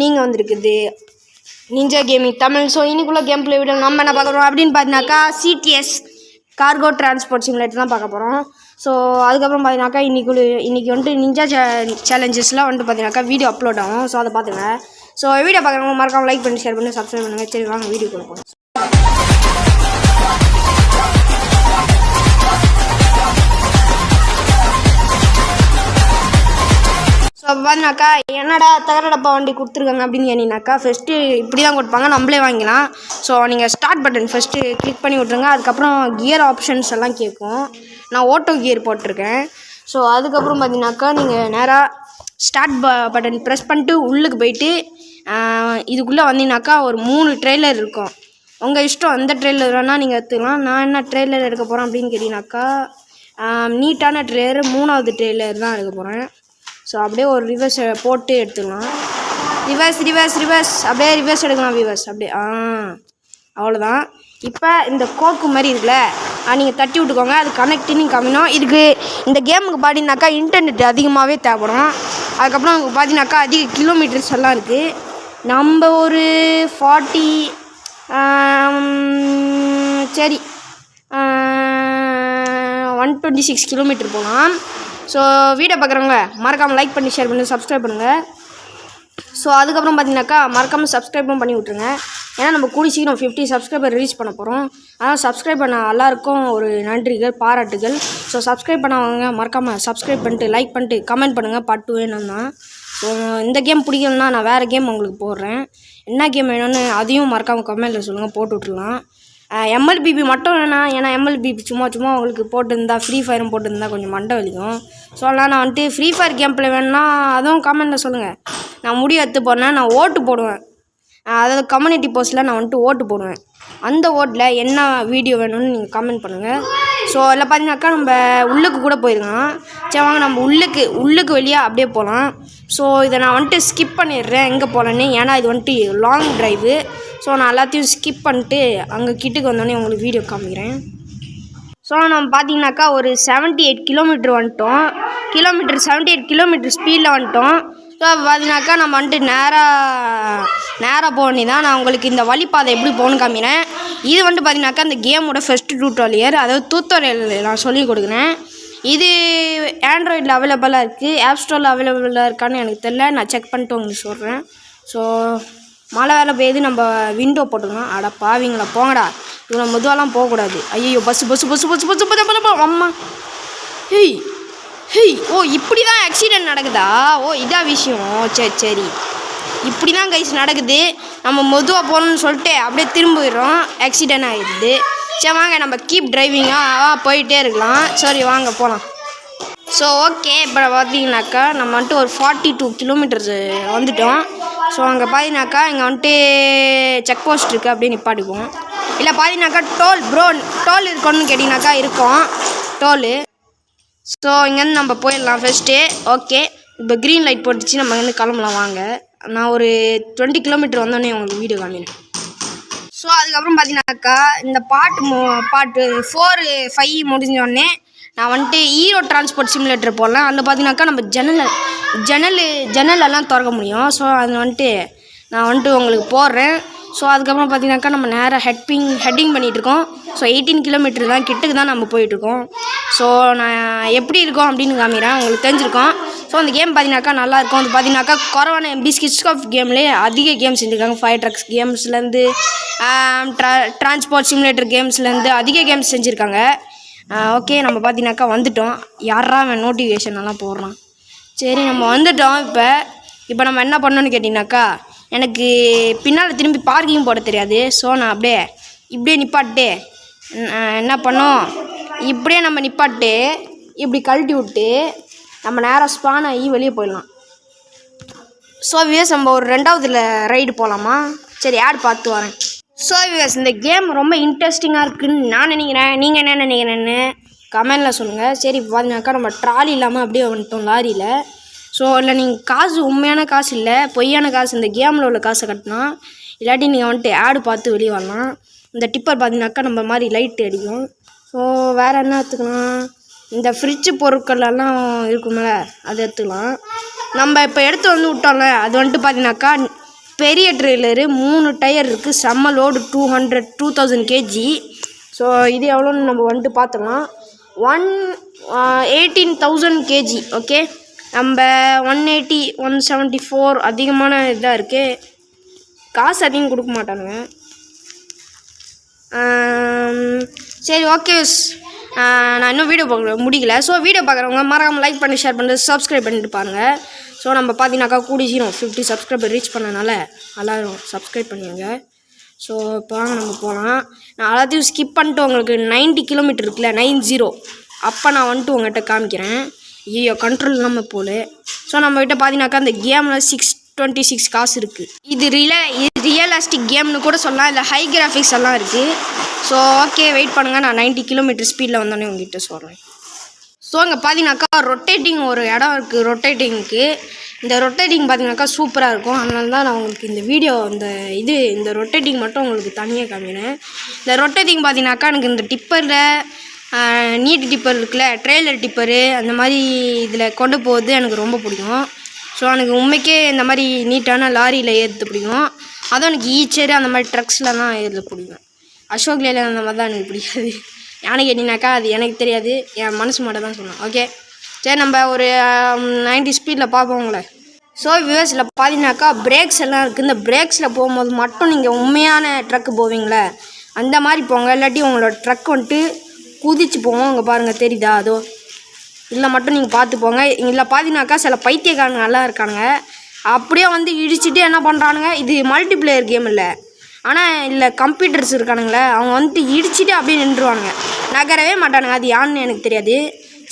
நீங்கள் வந்திருக்குது ninja gaming Tamil. So இன்னைக்குள்ள கேம் பிளே வீடியோ நம்ம என்ன பார்க்க போகிறோம் அப்படின்னு பார்த்தீங்கன்னாக்கா சிடிஎஸ் கார்கோ டிரான்ஸ்போர்ட் சிமுலேட்டர் தான் பார்க்க போகிறோம். ஸோ அதுக்கப்புறம் பார்த்தீங்கன்னாக்கா இன்றைக்கி வந்துட்டு நிஞ்சா சேலஞ்சஸ்லாம் வந்துட்டு பார்த்தீங்கன்னாக்கா வீடியோ அப்லோட் ஆகும். ஸோ அதை பார்த்துங்க. ஸோ வீடியோ பார்க்குறவங்க மறக்காம லைக் பண்ணி ஷேர் பண்ணி சப்ஸ்கிரைப் பண்ணுங்கள். சரி வாங்க வீடியோ கொடுப்போம். ஸோ பார்த்தீங்கன்னாக்கா என்னடா தகரடப்பா வண்டி கொடுத்துருக்காங்க அப்படின்னு கேட்டீங்கன்னாக்கா ஃபஸ்ட்டு இப்படி தான் கொடுப்பாங்க, நம்மளே வாங்கிக்கலாம். ஸோ நீங்கள் ஸ்டார்ட் பட்டன் ஃபஸ்ட்டு கிளிக் பண்ணி விட்ருங்க. அதுக்கப்புறம் கியர் ஆப்ஷன்ஸ் எல்லாம் கேட்கும். நான் ஓட்டோ கியர் போட்டிருக்கேன். ஸோ அதுக்கப்புறம் பார்த்தீங்கன்னாக்கா நீங்கள் நேராக ஸ்டார்ட் பட்டன் ப்ரெஸ் பண்ணிட்டு உள்ளுக்கு போயிட்டு இதுக்குள்ளே வந்தீங்கன்னாக்கா ஒரு 3 ட்ரெய்லர் இருக்கும். உங்கள் இஷ்டம் எந்த ட்ரெய்லர் வேணால் நீங்கள் எடுத்துக்கலாம். நான் என்ன ட்ரெய்லர் எடுக்க போகிறேன் அப்படின்னு கேட்டிங்கனாக்கா நீட்டான ட்ரெய்லர் 3வது ட்ரெய்லர் தான் எடுக்க போகிறேன். ஸோ அப்படியே ஒரு ரிவர்ஸ் போட்டு எடுத்துக்கலாம். ரிவர்ஸ் அப்படியே ரிவர்ஸ் எடுக்கலாம். விவர்ஸ் அப்படியே அவ்வளோதான். இப்போ இந்த கோக்கு மாதிரி இருக்குல்ல, நீங்கள் தட்டி விட்டுக்கோங்க. அது கனெக்டிங் கம்மினோம். இதுக்கு இந்த கேமுக்கு பார்த்தீங்கன்னாக்கா இன்டர்நெட் அதிகமாகவே தேவைப்படும். அதுக்கப்புறம் பார்த்தீங்கன்னாக்கா அதிக கிலோமீட்டர்ஸ் எல்லாம் இருக்குது. நம்ம ஒரு 40 சரி 126 கிலோமீட்டர் போகலாம். ஸோ வீடியோ பார்க்குறவங்க மறக்காமல் லைக் பண்ணி ஷேர் பண்ணி சப்ஸ்கிரைப் பண்ணுங்கள். ஸோ அதுக்கப்புறம் பார்த்தீங்கன்னாக்கா மறக்காமல் சப்ஸ்கிரைப்பும் பண்ணி விட்ருங்க. ஏன்னா நம்ம கூடி சீக்கிரம் 50 சப்ஸ்கிரைபர் ரீச் பண்ண போகிறோம். அதனால் சப்ஸ்கிரைப் பண்ண எல்லாருக்கும் ஒரு நன்றிகள், பாராட்டுகள். ஸோ சப்ஸ்கிரைப் பண்ணவங்க மறக்காமல் சப்ஸ்கிரைப் பண்ணிட்டு லைக் பண்ணிட்டு கமெண்ட் பண்ணுங்கள். பாட்டு வேணும் தான். ஸோ இந்த கேம் பிடிக்கலன்னா நான் வேறு கேம் உங்களுக்கு போடுறேன். என்ன கேம் வேணும்னு அதையும் மறக்காமல் கமெண்ட்டில் சொல்லுங்கள், போட்டு விட்ருலாம். எம்எல்பிபி மட்டும் வேணாம். ஏன்னா எம்எல்பிபி சும்மா உங்களுக்கு போட்டுருந்தா ஃப்ரீ ஃபயரும் போட்டுருந்தா கொஞ்சம் மண்டை வலிக்கும். ஸோ அதனால் நான் வந்துட்டு ஃப்ரீ ஃபயர் கேம் பிளே வேணும்னா அதுவும் கமெண்ட்டில் சொல்லுங்கள். நான் முடிவு எடுத்து போனேன், நான் ஓட்டு போடுவேன். அதாவது கம்யூனிட்டி போஸ்ட்டில் நான் வந்துட்டு ஓட்டு போடுவேன். அந்த ஓட்டில் என்ன வீடியோ வேணும்னு நீங்கள் கமெண்ட் பண்ணுங்கள். ஸோ அதில் பார்த்தீங்கன்னாக்கா நம்ம உள்ளுக்கு கூட போயிருக்கலாம். சரி வாங்க நம்ம உள்ளுக்கு வெளியே அப்படியே போகலாம். ஸோ இதை நான் வந்துட்டு ஸ்கிப் பண்ணிடுறேன் எங்கே போகலன்னு. ஏன்னா இது வந்துட்டு லாங் ட்ரைவு. ஸோ நான் எல்லாத்தையும் ஸ்கிப் பண்ணிட்டு அங்கே கிட்டுக்கு வந்தோடனே உங்களுக்கு வீடியோ காமிக்கிறேன். ஸோ நம்ம பார்த்தீங்கன்னாக்கா ஒரு 78 கிலோமீட்டர் வந்துட்டோம். 78 கிலோமீட்டர் ஸ்பீடில் வந்துட்டோம். ஸோ பார்த்தீங்கன்னாக்கா நம்ம வந்துட்டு நேராக போக தான். நான் உங்களுக்கு இந்த வழிப்பாதை எப்படி போகணுன்னு காமிக்கிறேன். இது வந்துட்டு பார்த்தீங்கன்னாக்கா இந்த கேமோட ஃபஸ்ட்டு டியூட்டோரியல், அதாவது டியூட்டோரியல் நான் சொல்லிக் கொடுக்குறேன். இது ஆண்ட்ராய்டில் அவைலபிளாக இருக்குது, ஆப் ஸ்டோரில் அவைலபிளாக இருக்கான்னு எனக்கு தெரியல. நான் செக் பண்ணிட்டு உங்களுக்கு சொல்கிறேன். ஸோ மழை வேலை பெய்யுது, நம்ம விண்டோ போட்டுக்கலாம். அட பாவிங்களா போங்கடா, இவ்வளோ மெதுவாலாம் போகக்கூடாது. ஐயோ பஸ்ஸு அம்மா ஹெய் ஓ இப்படி தான் ஆக்சிடெண்ட் நடக்குதா? ஓ இதான் விஷயம். சரி இப்படி தான் கைஸ் நடக்குது. நம்ம மெதுவாக போகணுன்னு சொல்லிட்டு அப்படியே திரும்பிடுறோம், ஆக்சிடெண்ட் ஆகிடுது. சரி வாங்க நம்ம கீப் டிரைவிங்காக போயிட்டே இருக்கலாம். சரி வாங்க போகலாம். ஸோ ஓகே இப்போ பார்த்தீங்கன்னாக்கா நம்ம வந்துட்டு ஒரு 42 கிலோமீட்டர்ஸ் வந்துட்டோம். ஸோ அங்கே பார்த்தீங்கன்னாக்கா இங்கே வந்துட்டு செக் போஸ்ட் இருக்குது, அப்படியே நிப்பாட்டிப்போம். இல்லை பார்த்தீங்கன்னாக்கா டோல் இருக்கணும்னு கேட்டிங்கனாக்கா இருக்கும் டோலு. ஸோ இங்கேருந்து நம்ம போயிடலாம் ஃபஸ்ட்டு. ஓகே இப்போ க்ரீன் லைட் போட்டுச்சு, நம்ம இங்கேருந்து கிளம்பலாம் வாங்க. நான் ஒரு 20 கிலோமீட்டர் வந்தோடனே உங்களுக்கு வீடியோ காமிக்கிறேன். ஸோ அதுக்கப்புறம் பார்த்தீங்கன்னாக்கா இந்த பாட்டு 4, 5 முடிஞ்சோடனே நான் வந்துட்டு ஹீரோ டிரான்ஸ்போர்ட் சிமுலேட்டர் போடலாம். அதில் பார்த்தீங்கன்னாக்கா நம்ம ஜன்னலெல்லாம் திறக்க முடியும். ஸோ அதில் வந்துட்டு நான் வந்துட்டு உங்களுக்கு போடுறேன். ஸோ அதுக்கப்புறம் பார்த்தீங்கன்னாக்கா நம்ம நேராக ஹெட்டிங் பண்ணிகிட்ருக்கோம். ஸோ 18 கிலோமீட்டர் தான், கிட்டுக்கு தான் நம்ம போயிட்டுருக்கோம். ஸோ நான் எப்படி இருக்கோம் அப்படின்னு காமிக்கிறேன், உங்களுக்கு தெரிஞ்சிருக்கோம். ஸோ அந்த கேம் பார்த்தீங்கன்னாக்கா நல்லாயிருக்கும். அது பார்த்தீங்கன்னாக்கா குறைவான MB ஸ்கிட்ஸ்காஃப் கேம்லேயே அதிக கேம்ஸ் செஞ்சுருக்காங்க. ஃபயர் ட்ரக்ஸ் கேம்ஸ்லேருந்து டிரான்ஸ்போர்ட் சிமுலேட்டர் கேம்ஸ்லேருந்து அதிக கேம்ஸ் செஞ்சுருக்காங்க. ஓகே நம்ம பார்த்தீங்கன்னாக்கா வந்துட்டோம். யாரா அவன் நோட்டிஃபிகேஷன் எல்லாம் போடுறான். சரி நம்ம வந்துட்டோம். இப்போ நம்ம என்ன பண்ணோன்னு கேட்டிங்கனாக்கா எனக்கு பின்னால் திரும்பி பார்க்கிங் போட தெரியாது. ஸோ நான் இப்படியே நிப்பாட்டு என்ன பண்ணோம், இப்படியே நம்ம நிப்பாட்டு இப்படி கழட்டி விட்டு நம்ம நேராக ஸ்பான் ஆகி வெளியே போயிடலாம். ஸோ வியூஸ் நம்ம ஒரு 2வது ரைடு போகலாமா? சரி ஆட் பார்த்து வரேன். ஸோ வியூஸ் இந்த கேம் ரொம்ப இன்ட்ரெஸ்டிங்காக இருக்குதுன்னு நான் நினைக்கிறேன். நீங்கள் என்ன நினைக்கிறேன்னு கமெண்டில் சொல்லுங்கள். சரி இப்போ பார்த்தீங்கன்னாக்கா நம்ம ட்ராலி இல்லாமல் அப்படியே வந்துட்டோம் லாரியில். ஸோ இல்லை நீங்கள் காசு உண்மையான காசு இல்லை பொய்யான காசு இந்த கேமில் உள்ள காசை கட்டினா, இல்லாட்டி நீங்கள் வந்துட்டு ஆடு பார்த்து வெளியே வரலாம். இந்த டிப்பர் பார்த்தீங்கன்னாக்கா நம்ம மாதிரி லைட் அடிக்கும். ஸோ வேறு என்ன எடுத்துக்கலாம், இந்த ஃப்ரிட்ஜு பொருட்களெல்லாம் இருக்குமில்ல அதை எடுத்துக்கலாம். நம்ம இப்போ எடுத்து வந்து விட்டோம்ல அது வந்துட்டு பார்த்தீங்கன்னாக்கா பெரிய ட்ரெய்லரு 3 டயர் இருக்குது, செம்ம லோடு 2000 kg. ஸோ இது எவ்வளோன்னு நம்ம வந்துட்டு பார்த்துக்கலாம். 18,000 kg. ஓகே, நம்ம 180 174 அதிகமான இதாக இருக்குது. காசு அதிகம் கொடுக்க மாட்டானுங்க. சரி ஓகே, நான் இன்னும் வீடியோ முடிக்கல. ஸோ வீடியோ பார்க்குறவங்க மறக்காமல் லைக் பண்ணி ஷேர் பண்ணிட்டு சப்ஸ்கிரைப் பண்ணிட்டு பாருங்கள். ஸோ நம்ம பார்த்தீங்கன்னாக்கா கூடி சீக்கிரம் 50 சப்ஸ்கிரைபர் ரீச் பண்ணனால எல்லோரும் சப்ஸ்கிரைப் பண்ணிடுங்க. ஸோ இப்போ வாங்க நம்ம போகலாம். நான் எல்லாத்தையும் ஸ்கிப் பண்ணிட்டு உங்களுக்கு 90 கிலோமீட்டர் இருக்குல்ல 90 அப்போ நான் வந்துட்டு உங்கள்கிட்ட காமிக்கிறேன். ஐயோ கண்ட்ரோல் இல்லாமல் போல. ஸோ நம்மகிட்ட பார்த்தீங்கன்னாக்கா அந்த கேமில் 626 காசு இருக்குது. இது ரியலிஸ்டிக் கேம்னு கூட சொல்லலாம், இல்லை ஹை கிராஃபிக்ஸ் எல்லாம் இருக்குது. ஸோ ஓகே வெயிட் பண்ணுங்கள், நான் 90 கிலோமீட்டர் ஸ்பீடில் வந்தோடனே உங்கள்கிட்ட சொல்கிறேன். ஸோ இங்கே பார்த்தீங்கன்னாக்கா ரொட்டேட்டிங் ஒரு இடம் இருக்குது. ரொட்டேட்டிங்க்கு இந்த ரொட்டேட்டிங் பார்த்தீங்கன்னாக்கா சூப்பராக இருக்கும். அதனால தான் நான் உங்களுக்கு இந்த வீடியோ இந்த ரொட்டேட்டிங் மட்டும் உங்களுக்கு தனியாக காமிக்கிறேன். இந்த ரொட்டேட்டிங் பார்த்தீங்கன்னாக்கா எனக்கு இந்த டிப்பரில் நீட் டிப்பர் இருக்குல்ல, ட்ரெய்லர் டிப்பரு அந்த மாதிரி இதில் கொண்டு போகிறது எனக்கு ரொம்ப பிடிக்கும். ஸோ எனக்கு உண்மைக்கே இந்த மாதிரி நீட்டான லாரியில் ஏற்றது பிடிக்கும். அதுவும் எனக்கு ஈச்சர் அந்த மாதிரி ட்ரக்ஸ்லலாம் ஏற்றது பிடிக்கும். அசோக் லேலண்ட் அந்த மாதிரி தான் எனக்கு பிடிக்காது. யானை கேட்டிங்கனாக்கா அது எனக்கு தெரியாது, என் மனசு மட்டும் தான் சொன்னேன். ஓகே சரி, நம்ம ஒரு 90 ஸ்பீடில் பார்ப்போம் உங்களை. ஸோ வியூவர்ஸில் பார்த்தீங்கன்னாக்கா பிரேக்ஸ் எல்லாம் இருக்குது. இந்த பிரேக்ஸில் போகும்போது மட்டும் நீங்கள் உண்மையான ட்ரக்கு போவீங்களே அந்த மாதிரி போங்க, இல்லாட்டி உங்களோட ட்ரக் வந்துட்டு குதிச்சு போவோம். அங்கே பாருங்கள் தெரியுதா, அதோ இல்லை மட்டும் நீங்கள் பார்த்து போங்க. இதில் பார்த்தீங்கன்னாக்கா சில பைத்தியக்காரங்க நல்லா இருக்கானுங்க, அப்படியே வந்து இடிச்சுட்டு என்ன பண்ணுறானுங்க. இது மல்டிப்ளேயர் கேம் இல்லை, ஆனால் இல்லை கம்ப்யூட்டர்ஸ் இருக்கானுங்களே, அவங்க வந்துட்டு இடிச்சுட்டு அப்படியே நின்றுவானுங்க, நகரவே மாட்டானுங்க. அது யான்னு எனக்கு தெரியாது.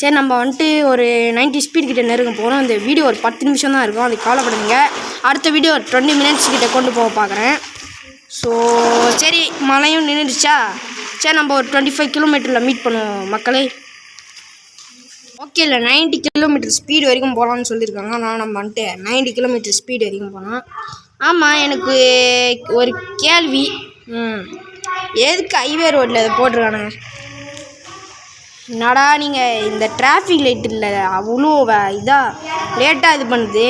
சரி நம்ம வந்துட்டு ஒரு 90 ஸ்பீட் கிட்ட நெருங்க போகிறோம். இந்த வீடியோ ஒரு 10 நிமிஷம் தான் இருக்கும், அது கவலைப்படுங்க. அடுத்த வீடியோ ஒரு 20 மினிட்ஸ் கிட்ட கொண்டு போக பார்க்குறேன். ஸோ சரி, மழையும் நின்றுடுச்சா. சரி நம்ம ஒரு 25 கிலோமீட்டரில் மீட் பண்ணுவோம் மக்களே. ஓகே, இல்லை 90 கிலோமீட்டர் ஸ்பீடு வரைக்கும் போகலான்னு சொல்லியிருக்காங்க. ஆனால் நம்ம வந்துட்டு 90 கிலோமீட்டர் ஸ்பீடு வரைக்கும் போகலாம். ஆமாம், எனக்கு ஒரு கேள்வி, எதுக்கு ஹைவே ரோட்டில் இதை போட்டிருக்கானுங்க? என்னடா நீங்கள் இந்த டிராஃபிக் லைட் இல்லை அவ்வளோ இதாக லேட்டாக இது பண்ணுது.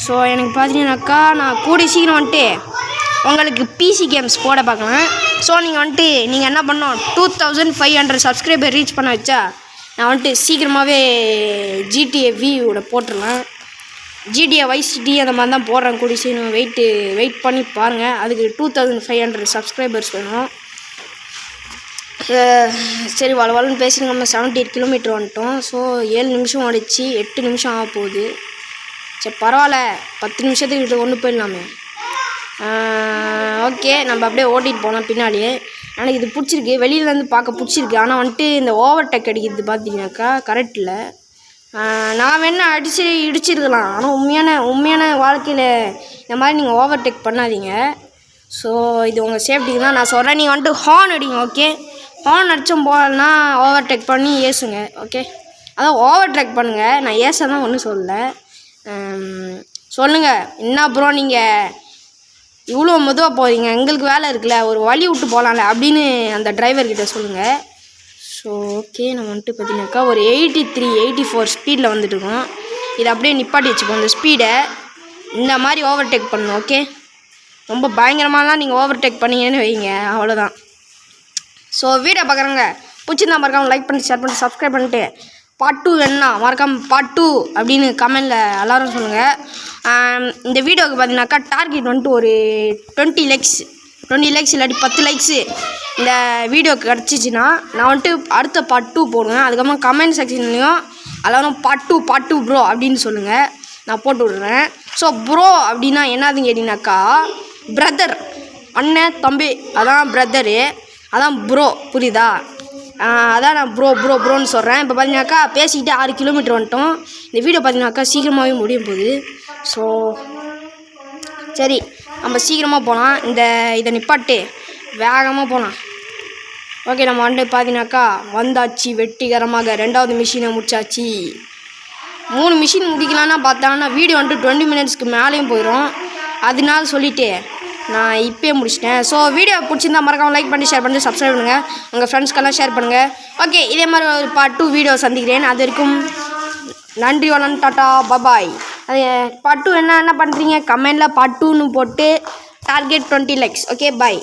ஸோ எனக்கு பார்த்தீங்கன்னாக்கா நான் கூடிய சீக்கிரம் வந்துட்டு உங்களுக்கு பிசி கேம்ஸ் போட பார்க்கலாம். ஸோ நீங்கள் என்ன பண்ணோம், 2500 சப்ஸ்கிரைபர் ரீச் பண்ண வச்சா நான் வந்துட்டு சீக்கிரமாகவே GTA Vயோட போட்டுடலாம். GTA Vice City அந்த மாதிரி தான் போடுறேன். கூடிய சீக்கிரம் வெயிட் பண்ணி பாருங்கள். அதுக்கு 2500 சப்ஸ்கிரைபர்ஸ் வேணும். சரி வளன்னு பேசிட்டு நம்ம 78 கிலோமீட்டர் வந்துட்டோம். ஸோ 7 நிமிஷம் ஓடிச்சு, 8 நிமிஷம் ஆக போகுது. சரி பரவாயில்ல, 10 நிமிஷத்துக்கிட்ட கொண்டு போயிடலாமே. ஓகே நம்ம அப்படியே ஓட்டிகிட்டு போனோம் பின்னாடியே. எனக்கு இது பிடிச்சிருக்கு, வெளியிலேருந்து பார்க்க பிடிச்சிருக்கு. ஆனால் வந்துட்டு இந்த ஓவர்டேக் அடிக்கிறது பார்த்தீங்கன்னாக்கா கரெக்டில். நான் வேணால் இடிச்சிருக்கலாம், ஆனால் உண்மையான வாழ்க்கையில் இந்த மாதிரி நீங்கள் ஓவர்டேக் பண்ணாதீங்க. ஸோ இது உங்கள் சேஃப்டிக்கு தான் நான் சொல்கிறேன். நீங்கள் வந்துட்டு ஹார்ன் அடிங்க. ஓகே, ஹார்ன் அடிச்சும் போகலன்னா ஓவர்டேக் பண்ணி ஏசுங்க. ஓகே, அதான் ஓவர்டேக் பண்ணுங்கள், நான் ஏச தான் ஒன்றும் சொல்லலை. சொல்லுங்கள் என்ன ப்ரோ நீங்கள் இவ்வளோ மெதுவாக போகிறீங்க, எங்களுக்கு வேலை இருக்குல்ல, ஒரு வழி விட்டு போகலாம்ல அப்படின்னு அந்த டிரைவர்கிட்ட சொல்லுங்கள். ஸோ ஓகே, நம்ம வந்துட்டு பார்த்தீங்கன்னாக்கா ஒரு 84 ஸ்பீடில் வந்துட்டுருக்கோம். இதை அப்படியே நிப்பாட்டி வச்சுப்போம். இந்த ஸ்பீடை இந்த மாதிரி ஓவர்டேக் பண்ணணும். ஓகே, ரொம்ப பயங்கரமாலாம் நீங்கள் ஓவர்டேக் பண்ணீங்கன்னு வைங்க, அவ்வளோதான். ஸோ வீடியோ பார்க்குறவங்க பிடிச்சிருந்தா மறக்காமல் லைக் பண்ணி ஷேர் பண்ணி சப்ஸ்கிரைப் பண்ணிட்டு பார்ட் 2 வேணுன்னா மறக்காமல் பார்ட் 2 அப்படின்னு கமெண்டில் எல்லோரும் சொல்லுங்கள். இந்த வீடியோவுக்கு பார்த்தீங்கன்னாக்கா டார்கெட் வந்துட்டு ஒரு 20 லைக்ஸ் இல்லாட்டி 10 லைக்ஸு இந்த வீடியோக்கு கிடச்சிச்சின்னா நான் வந்துட்டு அடுத்த பார்ட் 2 போடுவேன். அதுக்கப்புறம் கமெண்ட் செக்ஷன்லேயும் எல்லோரும் பார்ட் 2 ப்ரோ அப்படின்னு சொல்லுங்கள், நான் போட்டு விட்றேன். ஸோ ப்ரோ அப்படின்னா என்னதுன்னு கேட்டிங்கனாக்கா பிரதர், அண்ணன் தம்பி, அதான் பிரதரு, அதான் ப்ரோ, புரியுதா? அதான் நான் ப்ரோன்னு சொல்கிறேன். இப்போ பார்த்தீங்கன்னாக்கா பேசிக்கிட்டு 6 கிலோமீட்டர் வந்துட்டோம். இந்த வீடியோ பார்த்தீங்கன்னாக்கா சீக்கிரமாகவே முடியும் போகுது. ஸோ சரி நம்ம சீக்கிரமாக போகலாம், இதை நிப்பாட்டு வேகமாக போகலாம். ஓகே, நம்ம வந்துட்டு பார்த்தீங்கன்னாக்கா வந்தாச்சு வெற்றிகரமாக. 2வது மிஷினை முடிச்சாச்சு. 3 மிஷின் முடிக்கலான்னா பார்த்தாங்கன்னா வீடியோ வந்துட்டு 20 மினிட்ஸ்க்கு மேலேயும் போயிடும். அதனால சொல்லிவிட்டு நான் இப்போயே முடிச்சிட்டேன். ஸோ வீடியோ பிடிச்சிருந்தா மறக்காமல் லைக் பண்ணி ஷேர் பண்ணி சப்ஸ்கிரைப் பண்ணுங்கள், உங்கள் ஃப்ரெண்ட்ஸ்க்கெல்லாம் ஷேர் பண்ணுங்கள். ஓகே, இதே மாதிரி ஒரு பார்ட் 2 வீடியோ சந்திக்கிறேன். அது வரைக்கும் நன்றி, வணக்கம், டாட்டா, பபாய். அது பார்ட் 2 என்ன பண்ணுறீங்க கமெண்டில் பார்ட் 2ன்னு போட்டு டார்கெட் 20 லைக்ஸ். Okay, by.